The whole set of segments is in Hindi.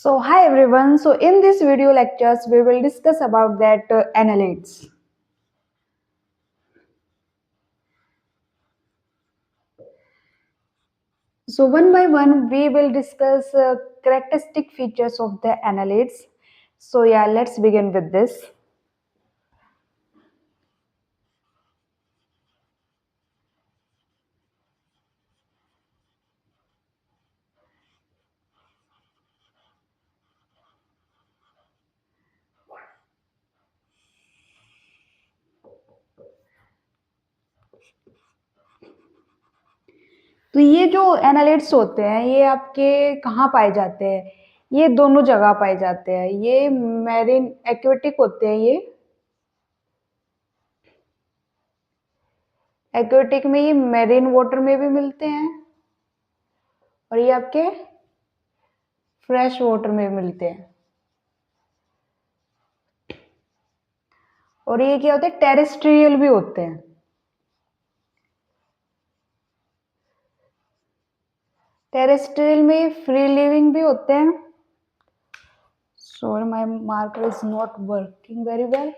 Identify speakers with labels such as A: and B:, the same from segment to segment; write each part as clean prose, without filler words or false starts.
A: So hi everyone. So in this video lectures we will discuss about that annelids. So one by one we will discuss characteristic features of the annelids. So yeah, let's begin with this. तो ये जो एनालिट्स होते हैं ये आपके कहाँ पाए जाते हैं? ये दोनों जगह पाए जाते हैं। ये मैरीन एक्वेटिक होते हैं। ये एक्वेटिक में ये मैरीन वाटर में भी मिलते हैं और ये आपके फ्रेश वाटर में मिलते हैं। और ये क्या होते हैं? टेरेस्ट्रियल भी होते हैं। टेरेस्ट्रियल में फ्री लिविंग भी होते हैं। Sorry my marker is not working very well.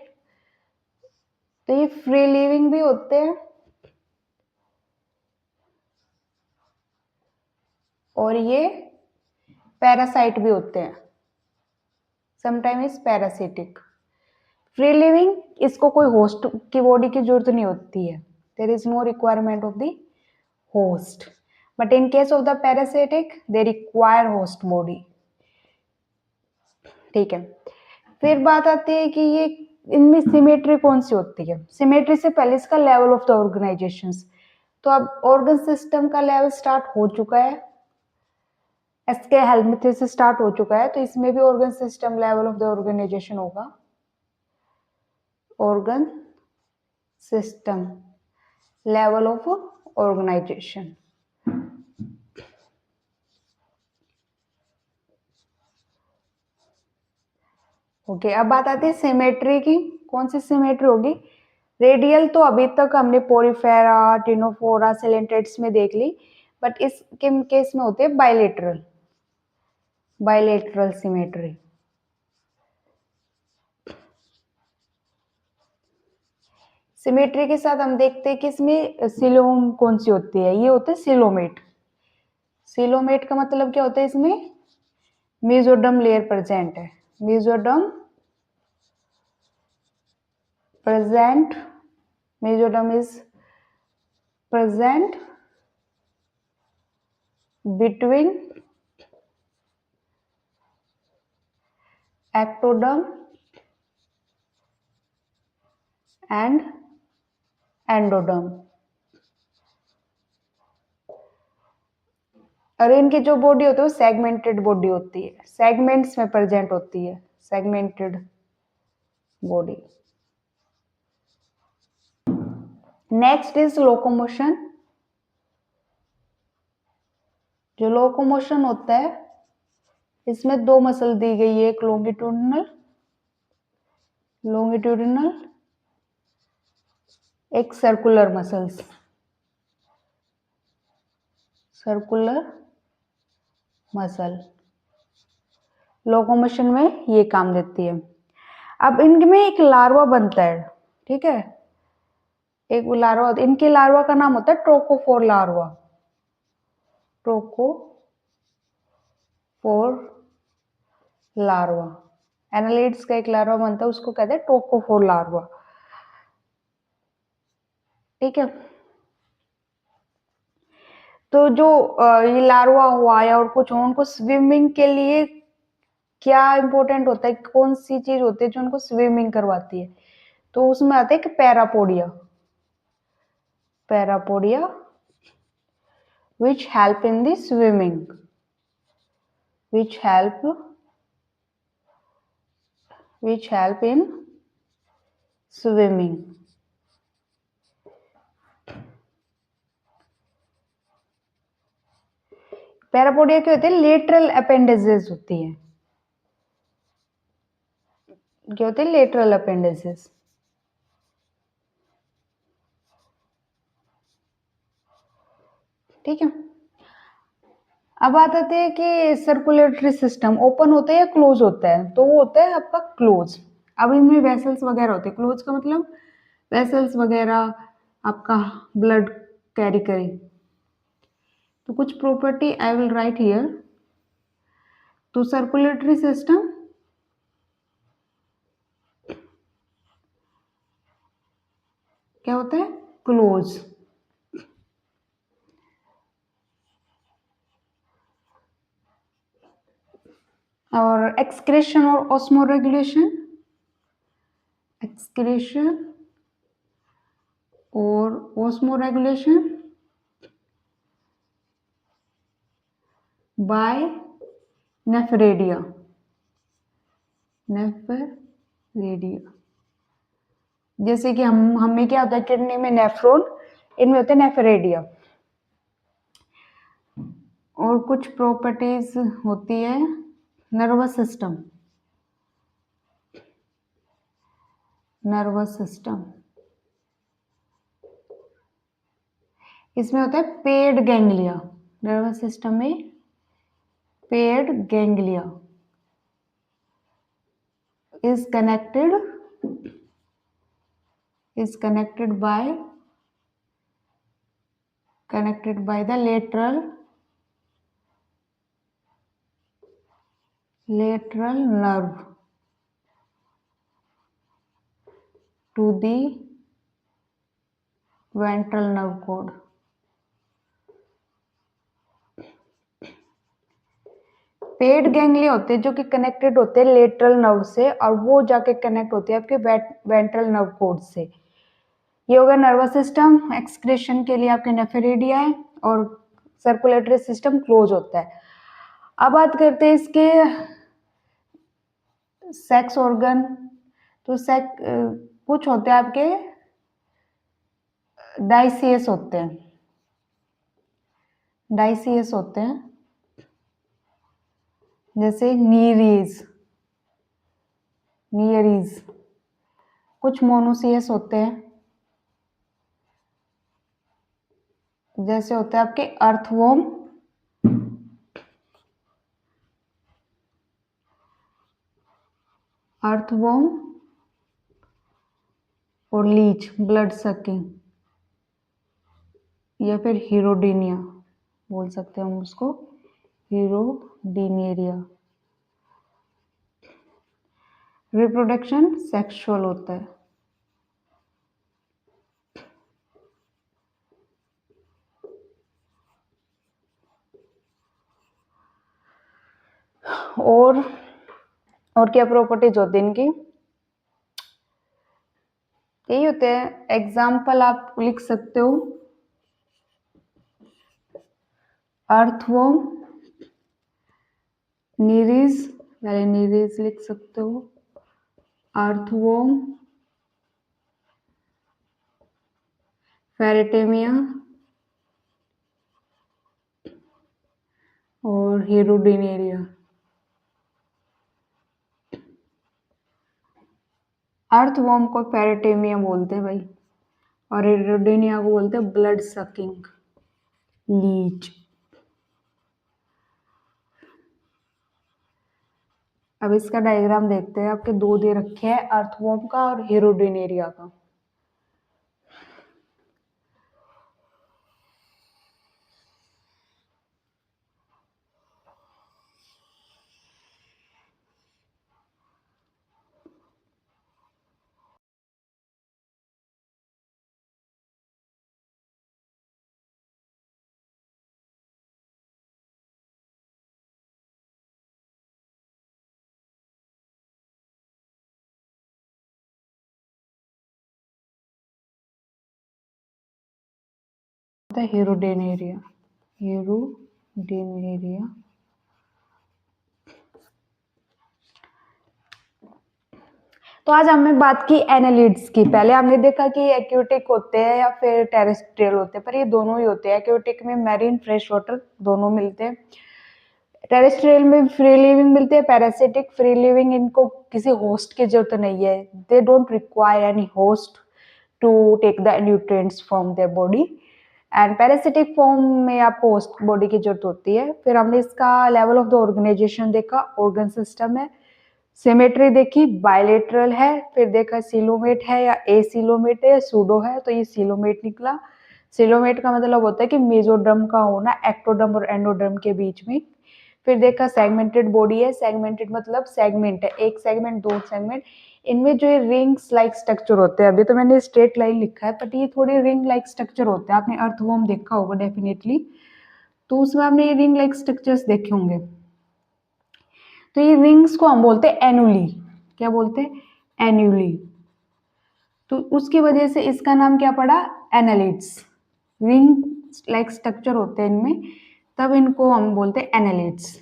A: तो ये फ्री लिविंग भी होते हैं और ये पैरासाइट भी होते हैं। Sometime is parasitic. Free living, इसको कोई होस्ट की बॉडी की जरूरत नहीं होती है। There is no requirement of the host, but in case of the parasitic they require host body. ठीक है, फिर बात आती है कि ये इनमें सिमेट्री कौन सी होती है। सिमेट्री से पहले इसका लेवल ऑफ द ऑर्गेनाइजेशन। तो अब ऑर्गन सिस्टम का लेवल स्टार्ट हो चुका है। एसके हेल्मथ से स्टार्ट हो चुका है, तो इसमें भी organ system level of the organisation होगा। Organ system level of organisation. Okay, अब बात आती है सिमेट्री की। कौन सी सिमेट्री होगी? रेडियल तो अभी तक हमने पोरिफेरा, टिनोफोरा, सिलेंट्रेट्स में देख ली, बट इस केस में होते हैं बायलेटरल। Bilateral symmetry. सिमेट्री के साथ हम देखते हैं कि इसमें सिलोम कौन सी होती है। ये होते हैं सिलोमेट। सिलोमेट का मतलब क्या होता है? इसमें मेसोडर्म लेयर प्रेजेंट है। Mesoderm present, mesoderm is present between ectoderm and endoderm। और इनकी जो बॉडी होती है वो सेगमेंटेड बॉडी होती है, सेगमेंट्स में प्रेजेंट होती है, segmented body. Next is locomotion. जो लोकोमोशन होता है इसमें दो मसल दी गई है, एक लॉन्गिट्यूडिनल, एक circular muscles, circular muscle locomotion में ये काम देती है। अब इनमें एक लार्वा बनता है, ठीक है, एक लार्वा। इनके लार्वा का नाम होता है trochophore larva. Trochophore larva, annelids का एक लार्वा बनता है, उसको कहते हैं ट्रोकोफोर लार्वा। ठीक है, तो जो ये लार्वा हुआ या और कुछ हो, उनको स्विमिंग के लिए क्या इंपॉर्टेंट होता है, कौन सी चीज होती है जो उनको स्विमिंग करवाती है? तो उसमें आता है कि parapodia. Parapodia which help in the swimming, which help in swimming। Parapodia क्या होते हैं? लेटरल अपेंडेजेस होती है। क्या होते हैं? Lateral appendages. ठीक है, अब बात आती है कि सर्कुलेटरी सिस्टम ओपन होता है या क्लोज होता है, तो वो होता है आपका क्लोज। अब इनमें वेसल्स वगैरह होते हैं, क्लोज का मतलब वेसल्स वगैरह आपका ब्लड कैरी करें। तो कुछ property I will write here. तो सर्कुलेटरी सिस्टम क्या होता है, क्लोज। और एक्सक्रेशन और ऑस्मोरेगुलेशन, एक्सक्रेशन और ऑस्मोरेगुलेशन बाय नेफ्रेडिया, नेफ्रेडिया। जैसे कि हम हमें क्या होता है किडनी में नेफ्रॉन, इनमें होते हैं नेफ्रेडिया। और कुछ प्रॉपर्टीज होती है नर्वस सिस्टम, नर्वस सिस्टम इसमें होता है पेड गैंग्लिया। नर्वस सिस्टम में paid ganglia is connected by the lateral nerve to the ventral nerve cord। Paid ganglia होते हैं जो कि कनेक्टेड होते हैं लेटरल नर्व से, और वो जाके कनेक्ट होते हैं आपके वेंट्रल नर्व कोड से। ये होगा नर्वस सिस्टम। एक्सक्रेशन के लिए आपके नेफ्रेडिया है और सर्कुलेटरी सिस्टम क्लोज होता है। अब बात करते हैं इसके सेक्स ऑर्गन। तो कुछ होते हैं आपके डाइसियस होते हैं, डाइसियस होते हैं जैसे नीरीज, नियरीज। कुछ मोनोसियस होते हैं जैसे होते हैं आपके अर्थवॉर्म, अर्थवॉर्म और लीच, ब्लड सकिंग, या फिर हीरोडिनिया बोल सकते हैं हम उसको, हीरोडिनेरिया। रिप्रोडक्शन सेक्सुअल होता है। और क्या प्रॉपर्टीज होती है इनकी, यही होते हैं। एग्जाम्पल आप लिख सकते हो, अर्थवॉर्म, नीरीज, पहले नीरीज लिख सकते हो, अर्थवॉर्म, फेरेटेमिया और हीरोडिनेरिया। अर्थवॉर्म को फेरेटेमिया बोलते हैं भाई, और हीरोडिनिया को बोलते हैं ब्लड सकिंग लीच। अब इसका डायग्राम देखते हैं। आपके दो दे रखे हैं, अर्थवॉर्म का और हीरोडिनेरिया का। Hirudinaria, Hirudinaria. तो आज हमने बात की एनालिड्स की। पहले हमने देखा कि एक्यूटिक होते हैं या फिर टेरेस्ट्रियल होते हैं, पर ये दोनों ही होते हैं। एक्यूटिक में मैरीन, फ्रेश वाटर दोनों मिलते हैं। टेरेस्ट्रियल में फ्री लिविंग मिलते हैं, पैरासिटिक फ्री लिविंग, इनको किसी होस्ट की जरूरत नहीं है। They don't require any host to take the nutrients from their body. And parasitic form में आपको होस्ट बॉडी की जरूरत होती है। फिर हमने इसका लेवल ऑफ द ऑर्गेनाइजेशन देखा, ऑर्गन सिस्टम है, सिमेट्री देखी, बायलेटरल है, फिर देखा सीलोमेट है या एसीलोमेट है या सूडो है, तो ये सीलोमेट निकला। सीलोमेट का मतलब होता है कि मेसोडर्म का होना एक्टोडर्म और एंडोडर्म के बीच में। फिर देखा सेगमेंटेड बॉडी है, सेगमेंटेड मतलब सेगमेंट है, एक सेगमेंट, दो सेगमेंट, इनमें जो ये रिंग्स लाइक स्ट्रक्चर होते हैं, अभी तो मैंने स्ट्रेट लाइन लिखा है बट ये थोड़े रिंग लाइक स्ट्रक्चर होते हैं, आपने अर्थवर्म देखा होगा डेफिनेटली, तो उसमें आपने ये रिंग लाइक स्ट्रक्चर्स देखे होंगे। तो ये रिंग्स को हम बोलते हैं एनुली, क्या बोलते हैं, एनुली, तो उसकी वजह से इसका नाम क्या पड़ा, एनालिड्स। रिंग लाइक स्ट्रक्चर होते हैं इनमें, तब इनको हम बोलते हैं एनालिड्स।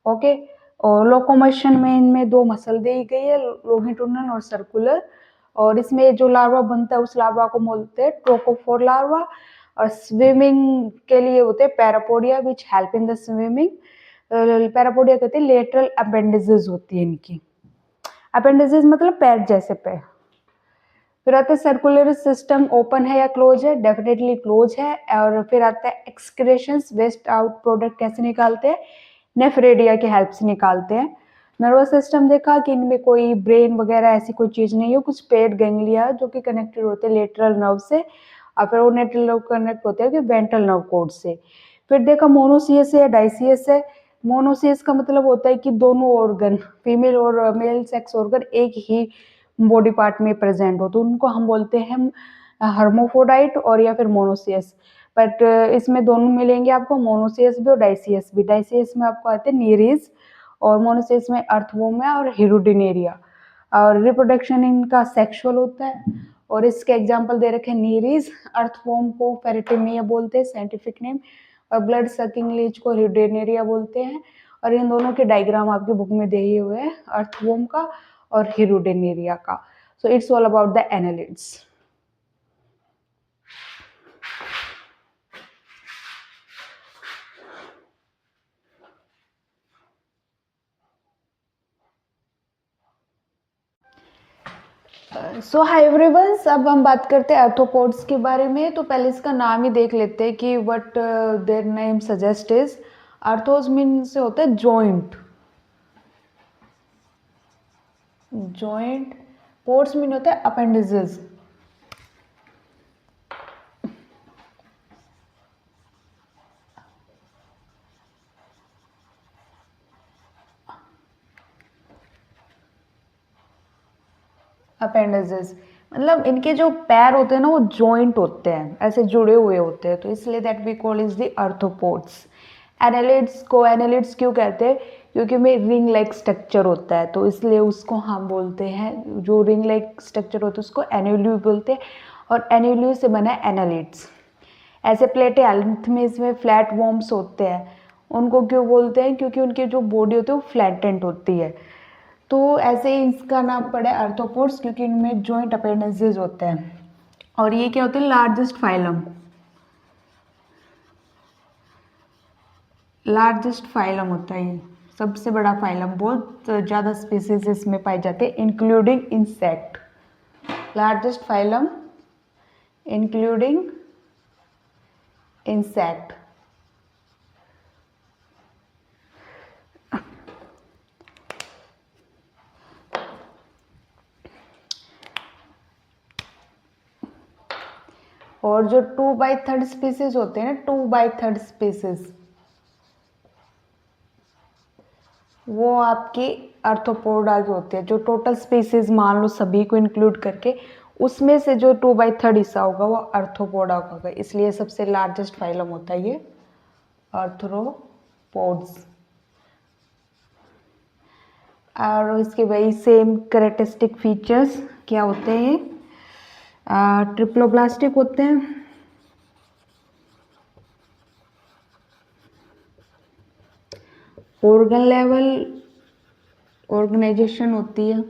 A: ओके, और लोकोमोशन में इनमें दो मसल दी गई है, लॉन्गिट्यूडिनल और सर्कुलर, और इसमें जो लार्वा बनता है उस लार्वा को बोलते हैं ट्रोकोफोर लार्वा, और स्विमिंग के लिए होते हैं parapodia which help in the swimming. Parapodia कहते हैं लेटरल अपेंडिसेस होती है इनकी, अपेंडिसेस मतलब पैर जैसे पैर। फिर आता है सर्कुलर सिस्टम, ओपन है या क्लोज है, डेफिनेटली क्लोज है। और फिर आता है एक्सक्रेशंस, वेस्ट आउट प्रोडक्ट कैसे निकालते हैं, नेफ्रेडिया की हेल्प से निकालते हैं। नर्वस सिस्टम देखा कि इनमें कोई ब्रेन वगैरह ऐसी कोई चीज नहीं है, कुछ पेट गैंग्लिया जो कि कनेक्टेड होते हैं लेटरल नर्व से, और फिर वो लेटरल नर्व कनेक्ट होते हैं कि वेंट्रल नर्व कोड से। फिर देखा मोनोसियस है या डाइसियस है। मोनोसियस का मतलब होता है कि दोनों ऑर्गन, फीमेल और मेल सेक्स ऑर्गन एक ही बॉडी पार्ट में प्रेजेंट हो, तो उनको हम बोलते हैं हर्मोफोडाइट और या फिर मोनोसियस। बट इसमें दोनों मिलेंगे आपको, मोनोसियस भी और डाइसियस भी। डाइसियस में आपको आते हैं नीरीज, और मोनोसियस में अर्थवोम है और हिरुडिनेरिया। और रिप्रोडक्शन इनका सेक्सुअल होता है, और इसके एग्जाम्पल दे रखे नीरीज, अर्थवोम को पेरिटिनिया बोलते हैं साइंटिफिक नेम, और ब्लड सकिंग लीच को हिरुडिनेरिया बोलते हैं। और इन दोनों के डायग्राम आपकी बुक में दिए हुए हैं, अर्थवोम का और हिरुडिनेरिया का। So it's all about the annelids. So hi everyone, अब हम बात करते हैं आर्थ्रोपोड्स के बारे में। तो पहले इसका नाम ही देख लेते हैं कि what their name suggest is. Arthros mean से होता है जॉइंट, जॉइंट। पोड्स मीन होता है अपेंडिजेस। अपेंडिजेस मतलब इनके जो पैर होते हैं ना वो जॉइंट होते हैं, ऐसे जुड़े हुए होते हैं, तो इसलिए that we call is the arthropods. Annelids को एनालिड्स क्यों कहते हैं, क्योंकि में रिंग लाइक स्ट्रक्चर होता है, तो इसलिए उसको हम बोलते हैं, जो रिंग लाइक स्ट्रक्चर होता है उसको एन्यूली बोलते हैं, और एन्यूली से बना है एनालिड्स। ऐसे प्लेटे हेल्थ में इसमें फ्लैट वॉर्म्स होते हैं, उनको क्यों बोलते हैं, क्योंकि उनकी जो बॉडी होती है वो फ्लैटेंट होती है, तो ऐसे ही इसका नाम पड़ा है आर्थ्रोपोड्स, क्योंकि इनमें जॉइंट अपेंडिसेस होते हैं। और ये क्या होते हैं, लार्जेस्ट फाइलम, लार्जेस्ट फाइलम होता है ये, सबसे बड़ा फाइलम, बहुत ज़्यादा स्पीसीज इसमें पाए जाते हैं including insect. Largest phylum including insect. और जो 2/3 स्पीसीज होते हैं ना, 2/3 स्पीसीज, वो आपके आर्थ्रोपोडा के होते हैं। जो टोटल स्पीसीज मान लो सभी को इंक्लूड करके, उसमें से जो 2/3 हिस्सा होगा वो आर्थ्रोपोडा का होगा, इसलिए सबसे लार्जेस्ट फाइलम होता है ये आर्थ्रोपोड्स। और इसके वही सेम कैरेक्टरिस्टिक फीचर्स क्या होते हैं, ट्रिप्लोब्लास्टिक होते हैं, ऑर्गन लेवल ऑर्गेनाइजेशन होती है,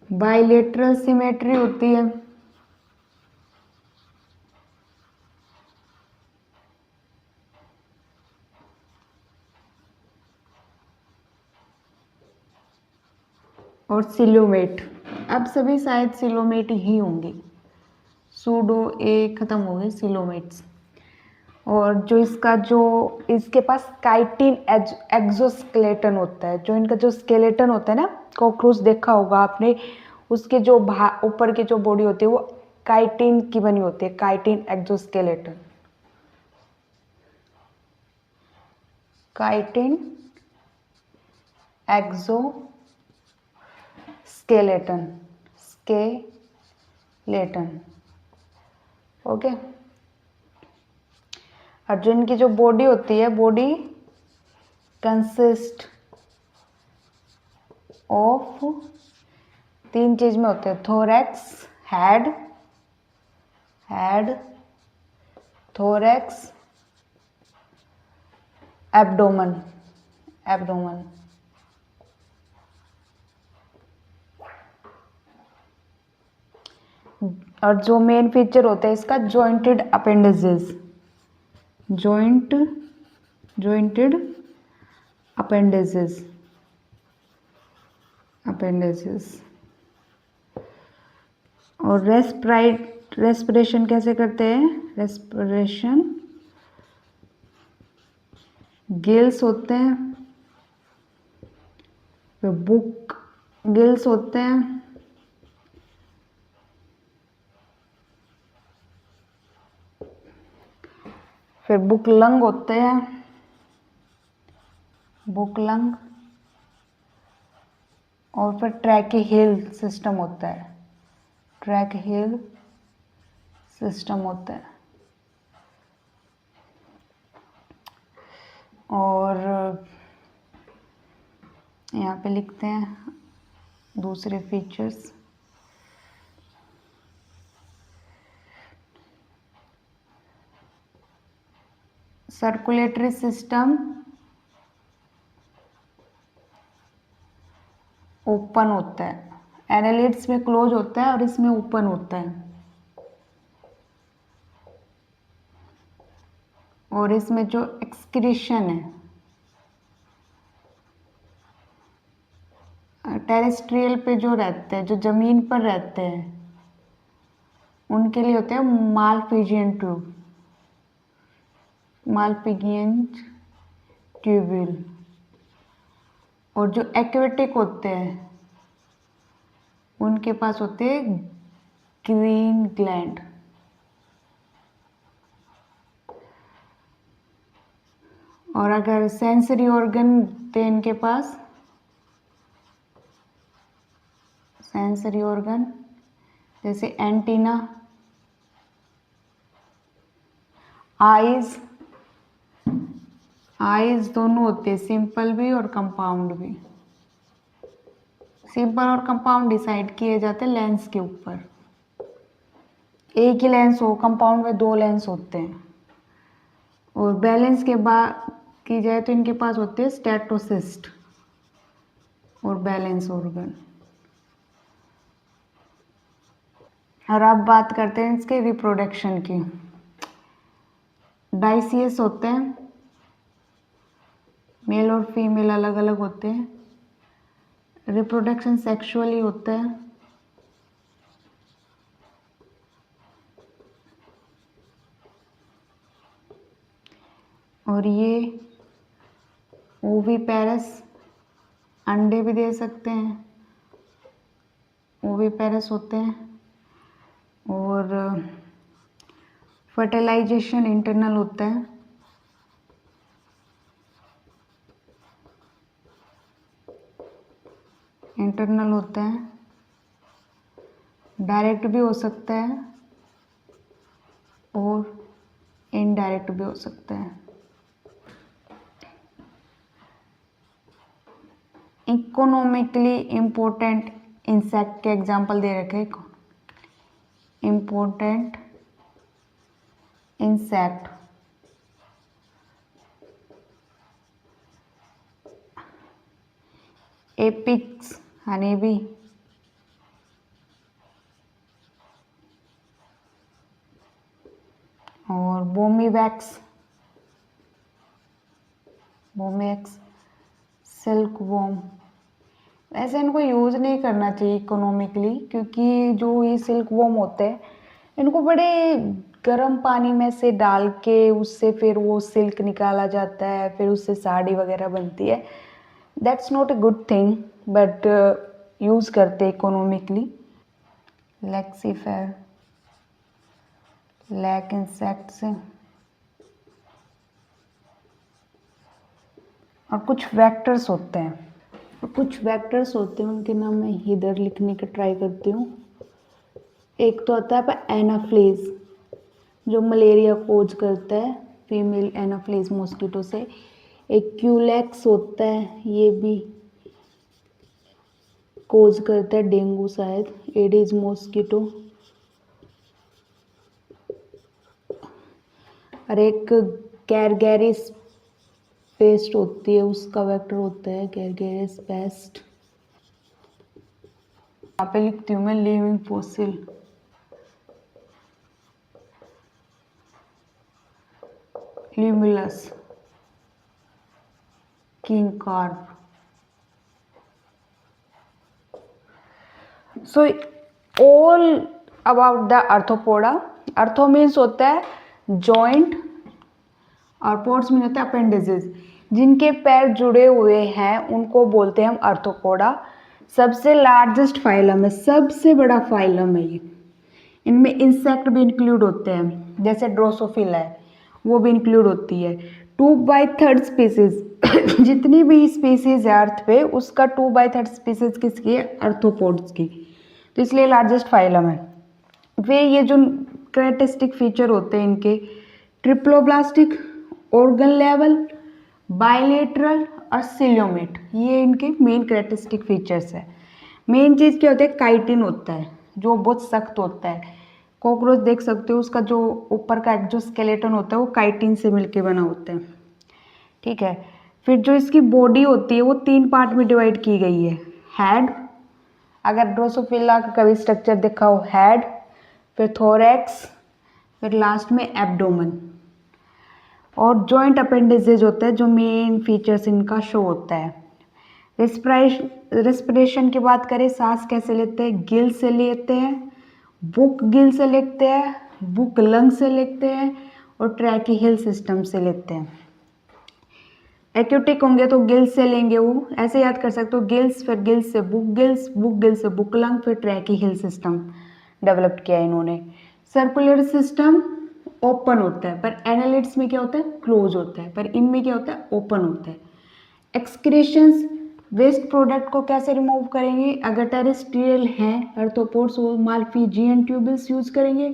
A: बाइलेटरल सिमेट्री होती है, और सिलोमेट, अब सभी शायद सिलोमेट ही होंगे, सूडो ए खत्म हो गए, सिलोमेट्स। और जो इसके पास काइटिन एक्सोस्केलेटन होता है, जो इनका जो स्केलेटन होता है ना, कॉकरोच देखा होगा आपने, उसके जो ऊपर की जो बॉडी होती है वो काइटिन की बनी होती है, chitin exoskeleton, chitin exoskeleton, skeleton, okay. और जो इनकी जो बॉडी होती है, बॉडी कंसिस्ट ऑफ 3 चीज में होते हैं, थोरैक्स, हेड, थोरैक्स, एब्डोमेन, और जो मेन फीचर होता है इसका, जॉइंटेड अपेंडेजेस, जॉइंटेड अपेंडेजेस, और रेस्पिरेशन कैसे करते हैं, रेस्पिरेशन गिल्स होते हैं, फिर बुक गिल्स होते हैं, फिर बुक लंग होते हैं, बुक लंग, और फिर ट्रैकेहिल सिस्टम होता है, ट्रैकेहिल सिस्टम होता है। और यहाँ पे लिखते हैं दूसरे फीचर्स, सर्कुलेटरी सिस्टम ओपन होता है, एनालिड्स में क्लोज होता है और इसमें ओपन होता है। और इसमें जो एक्सक्रीशन है, टेरेस्ट्रियल पे जो रहते हैं, जो जमीन पर रहते हैं, उनके लिए होते हैं मालपिजियन ट्यूब, मालपिजियन ट्यूब्यूल। और जो एक्वेटिक होते हैं उनके पास होते हैं ग्रीन ग्लैंड। और अगर सेंसरी ऑर्गन थे इनके पास, सेंसरी ऑर्गन जैसे एंटीना, आईज दोनों होते हैं, सिंपल भी और कंपाउंड भी। सिंपल और कंपाउंड डिसाइड किए जाते हैं लेंस के ऊपर, एक ही लेंस हो, कंपाउंड में 2 लेंस होते हैं। और बैलेंस के बाद की जाए तो इनके पास होते हैं स्टेटोसिस्ट और बैलेंस ऑर्गन। और अब बात करते हैं इसके रिप्रोडक्शन की। डाइसियस होते हैं, मेल और फीमेल अलग अलग होते हैं, रिप्रोडक्शन सेक्सुअली होता है। और ये ओविपेरस, अंडे भी दे सकते हैं, ओविपेरस होते हैं। और फर्टिलाइजेशन इंटरनल होता है, इंटरनल होता है, डायरेक्ट भी हो सकता है और इनडायरेक्ट भी हो सकता है। इकोनॉमिकली इम्पोर्टेंट इंसेक्ट के एग्जाम्पल दे रखे हैं, important insect, apis honey bee, और बोमीवैक्स, सिल्क वॉर्म, ऐसे इनको यूज़ नहीं करना चाहिए इकोनॉमिकली, क्योंकि जो ये सिल्क वॉर्म होते हैं इनको बड़े गर्म पानी में से डाल के उससे फिर वो सिल्क निकाला जाता है, फिर उससे साड़ी वगैरह बनती है। That's not a good thing, but use करते इकोनॉमिकली। लेक्सीफेर, लैक इंसेक्ट्स और कुछ वेक्टर्स होते हैं, उनके नाम मैं इधर लिखने का ट्राई करती हूँ। एक तो आता है एनाफ्लीज, जो मलेरिया कोज करता है, फीमेल एनाफ्लीज मॉस्किटो से। एक क्यूलेक्स होता है, ये भी कोज करता है डेंगू शायद, एडिस मॉस्किटो। और एक कैरगेरिस पेस्ट होती है, उसका वेक्टर होता है कैरगेरिस पेस्ट। यहाँ पे लिखती हूँ मैं living fossil. Limulus, king carp. So all about the arthropoda. Arthro means होता है जॉइंट और पोड्स मीन होता है अपेंडिजेस। जिनके पैर जुड़े हुए हैं उनको बोलते हैं हम आर्थ्रोपोडा। सबसे लार्जेस्ट फाइलम है, सबसे बड़ा फाइलम है ये। इनमें इंसेक्ट भी इंक्लूड होते हैं, जैसे ड्रोसोफिला है वो भी इंक्लूड होती है। 2/3 स्पीसीज जितनी भी स्पीसीज है अर्थ पे, उसका 2/3 स्पीसीज किसकी है? आर्थ्रोपोड्स की। तो इसलिए लार्जेस्ट फाइलम है। वे ये जो कैरेक्टरिस्टिक फीचर होते हैं इनके, ट्रिप्लोब्लास्टिक, ऑर्गन लेवल, बायलेटरल और सिलियोमेट, ये इनके मेन कैरेक्टरिस्टिक फीचर्स है। मेन चीज़ क्या होता है? काइटिन होता है जो बहुत सख्त होता है। कॉकरोच देख सकते हो, उसका जो ऊपर का जो स्केलेटन होता है वो काइटिन से मिलके बना होता है। ठीक है। फिर जो इसकी बॉडी होती है वो 3 पार्ट में डिवाइड की गई है। हेड, अगर ड्रोसोफिला का कभी स्ट्रक्चर देखा हो, हेड, फिर थोरैक्स, फिर लास्ट में एब्डोमेन। और जॉइंट अपेंडिजेज होता है जो मेन फीचर्स इनका शो होता है। रेस्पिरेशन की बात करें, सांस कैसे लेते हैं? गिल से लेते हैं, बुक गिल से लेते हैं, बुक लंग से लेते हैं और ट्रैकीहिल सिस्टम से लेते हैं। एक्यूटिक होंगे तो गिल्स से लेंगे, वो ऐसे याद कर सकते हो, गिल्स, फिर गिल्स से बुक गिल्स, बुक गिल्स से बुक लंग, फिर ट्रैकीहिल सिस्टम डेवलप किया इन्होंने। सर्कुलर सिस्टम ओपन होता है, पर एनालिड्स में क्या होता है? क्लोज होता है, पर इनमें क्या होता है? ओपन होता है। एक्सक्रीशंस, वेस्ट प्रोडक्ट को कैसे रिमूव करेंगे? अगर टेरेस्ट्रियल हैं आर्थ्रोपोड्स, वो माल्पीजियन ट्यूबल्स यूज करेंगे।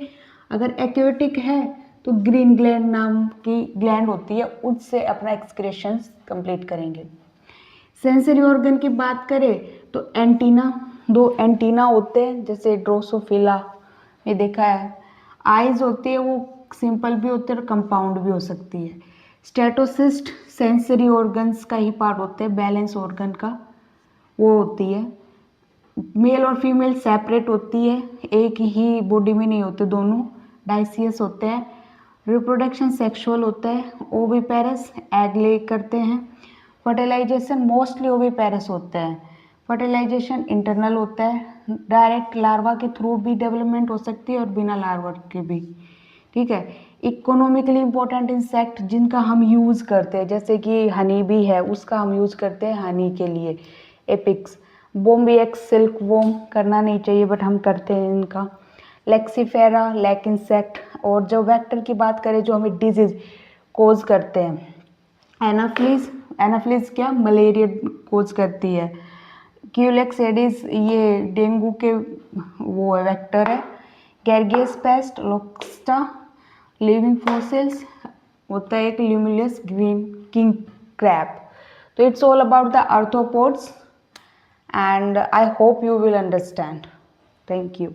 A: अगर एक्वेटिक है तो ग्रीन ग्लैंड नाम की ग्लैंड होती है, उससे अपना एक्सक्रीशंस कंप्लीट करेंगे। सेंसरी ऑर्गन की बात करें तो एंटीना, 2 एंटीना होते हैं, जैसे ड्रोसोफिला में देखा है। आइज होती है, वो सिंपल भी होती है और कंपाउंड भी हो सकती है। स्टेटोसिस्ट सेंसरी ऑर्गन्स का ही पार्ट होते हैं, बैलेंस ऑर्गन का वो होती है। मेल और फीमेल सेपरेट होती है, एक ही बॉडी में नहीं होते दोनों, डाइसियस होते हैं। रिप्रोडक्शन सेक्सुअल होता है, ओविपेरस, एग ले करते हैं। फर्टिलाइजेशन मोस्टली ओविपेरस होता है। फर्टिलाइजेशन इंटरनल होता है, डायरेक्ट लार्वा के थ्रू भी डेवलपमेंट हो सकती है और बिना लार्वा के भी। ठीक है। इकोनॉमिकली इंपॉर्टेंट इंसेक्ट जिनका हम यूज़ करते हैं, जैसे कि हनी बी है, उसका हम यूज़ करते हैं हनी के लिए। Apis, bombyx silk worm करना नहीं चाहिए बट हम करते हैं इनका। Laccifera, lac insect. और जो वेक्टर की बात करें जो हमें डिजीज कोज करते हैं, एनाफ्लीज, एनाफ्लीज क्या? मलेरिया कोज करती है। क्यूलेक्स एडिस, ये डेंगू के वो वेक्टर है। गैरगेस पेस्ट, लोक्स्टा, लिविंग फॉसिल्स होता है एक ल्यूमिलियस ग्रीन किंग क्रैब। तो it's all about the arthropods and I hope you will understand. Thank you.